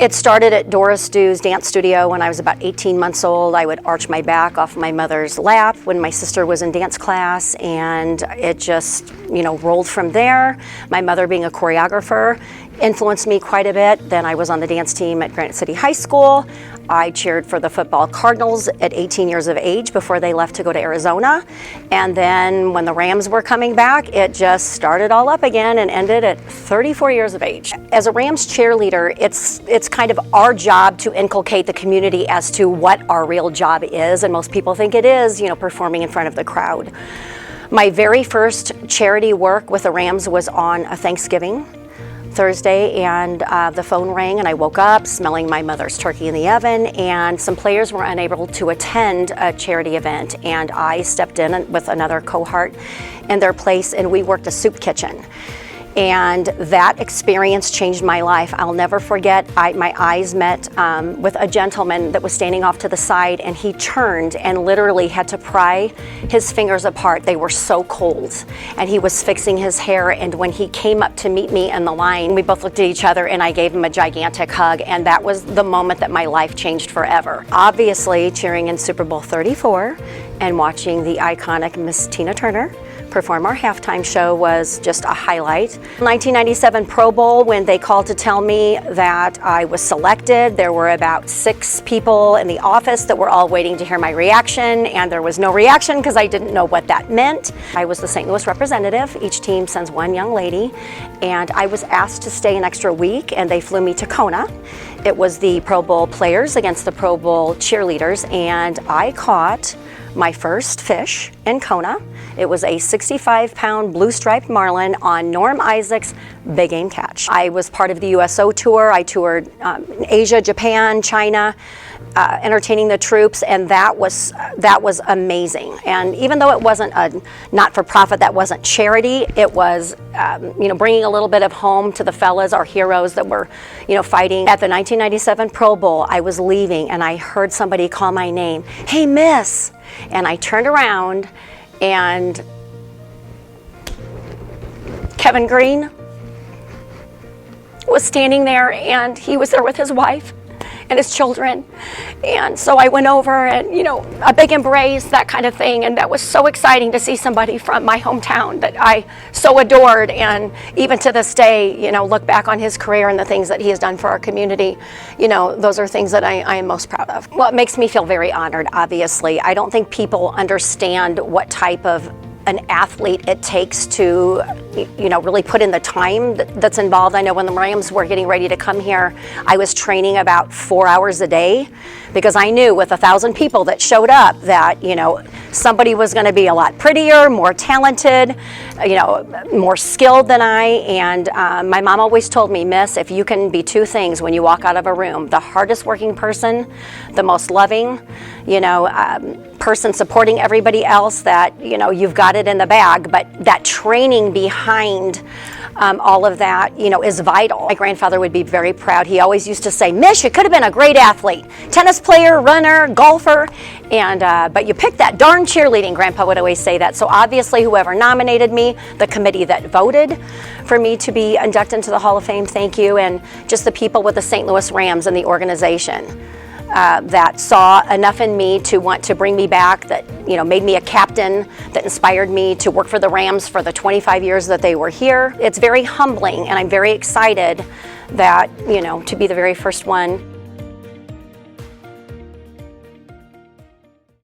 It started at Doris Du's dance studio when I was about 18 months old. I would arch my back off my mother's lap when my sister was in dance class, and it just, rolled from there. My mother, being a choreographer, influenced me quite a bit. Then I was on the dance team at Granite City High School. I cheered for the football Cardinals at 18 years of age before they left to go to Arizona. And then when the Rams were coming back, it just started all up again and ended at 34 years of age. As a Rams cheerleader, it's kind of our job to inculcate the community as to what our real job is, and most people think it is, performing in front of the crowd. My very first charity work with the Rams was on a Thanksgiving Thursday, and the phone rang, and I woke up smelling my mother's turkey in the oven, and some players were unable to attend a charity event, and I stepped in with another cohort in their place, and we worked a soup kitchen. And that experience changed my life. I'll never forget, my eyes met with a gentleman that was standing off to the side, and he turned and literally had to pry his fingers apart. They were so cold. And he was fixing his hair, and when he came up to meet me in the line, we both looked at each other, and I gave him a gigantic hug, and that was the moment that my life changed forever. Obviously, cheering in Super Bowl 34 and watching the iconic Miss Tina Turner perform our halftime show was just a highlight. 1997 Pro Bowl, when they called to tell me that I was selected, there were about 6 people in the office that were all waiting to hear my reaction, and there was no reaction because I didn't know what that meant. I was the St. Louis representative. Each team sends one young lady, and I was asked to stay an extra week, and they flew me to Kona. It was the Pro Bowl players against the Pro Bowl cheerleaders, and I caught my first fish in Kona. It was a 65-pound blue-striped marlin on Norm Isaac's big game catch. I was part of the USO tour. I toured Asia, Japan, China, entertaining the troops, and that was amazing. And even though it wasn't a not-for-profit, that wasn't charity, it was bringing a little bit of home to the fellas, our heroes that were fighting. At the 1997 Pro Bowl, I was leaving, and I heard somebody call my name, "Hey, Miss!" And I turned around, and Kevin Green was standing there, and he was there with his wife and his children. And so I went over and, a big embrace, that kind of thing. And that was so exciting to see somebody from my hometown that I so adored. And even to this day, look back on his career and the things that he has done for our community. Those are things that I am most proud of. Well, it makes me feel very honored, obviously. I don't think people understand what type of an athlete it takes to, really put in the time that's involved. I know when the Rams were getting ready to come here, I was training about 4 hours a day because I knew with 1,000 people that showed up that, somebody was going to be a lot prettier, more talented, more skilled than I. And my mom always told me, "Miss, if you can be 2 things when you walk out of a room, the hardest working person, the most loving, person supporting everybody else, that, you've got it in the bag." But that training behind all of that, is vital. My grandfather would be very proud. He always used to say, "Miss, you could have been a great athlete, tennis player, runner, golfer, but you picked that darn cheerleading." Grandpa would always say that. So obviously, whoever nominated me, the committee that voted for me to be inducted into the Hall of Fame, thank you, and just the people with the St. Louis Rams and the organization that saw enough in me to want to bring me back, that made me a captain, that inspired me to work for the Rams for the 25 years that they were here. It's very humbling, and I'm very excited that to be the very first one.